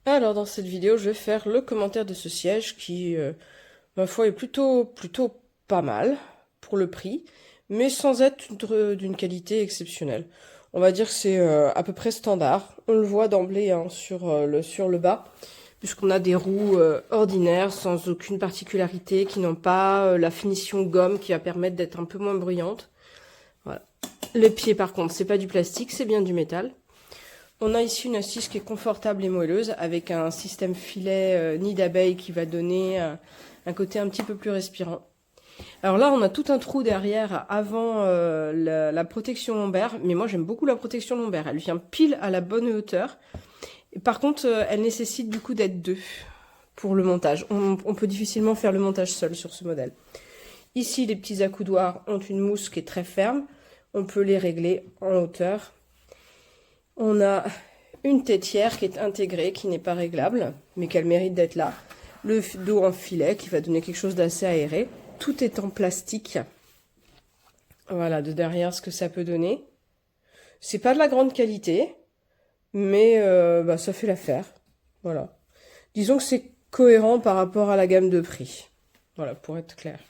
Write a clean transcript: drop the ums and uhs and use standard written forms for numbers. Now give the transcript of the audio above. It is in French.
Alors dans cette vidéo, je vais faire le commentaire de ce siège qui, ma foi, est plutôt pas mal pour le prix, mais sans être d'une qualité exceptionnelle. On va dire que c'est à peu près standard. On le voit d'emblée hein, sur le bas, puisqu'on a des roues ordinaires sans aucune particularité, qui n'ont pas la finition gomme qui va permettre d'être un peu moins bruyante. Voilà. Le pied par contre, c'est pas du plastique, c'est bien du métal. On a ici une assise qui est confortable et moelleuse avec un système filet nid d'abeille qui va donner un côté un petit peu plus respirant. Alors là, on a tout un trou derrière avant la protection lombaire, mais moi j'aime beaucoup la protection lombaire. Elle vient pile à la bonne hauteur. Et par contre, elle nécessite du coup d'être deux pour le montage. On peut difficilement faire le montage seul sur ce modèle. Ici, les petits accoudoirs ont une mousse qui est très ferme. On peut les régler en hauteur. On a une tétière qui est intégrée, qui n'est pas réglable, mais qu'elle mérite d'être là. Le dos en filet qui va donner quelque chose d'assez aéré. Tout est en plastique. Voilà, de derrière ce que ça peut donner. C'est pas de la grande qualité, mais ça fait l'affaire. Voilà. Disons que c'est cohérent par rapport à la gamme de prix. Voilà, pour être clair.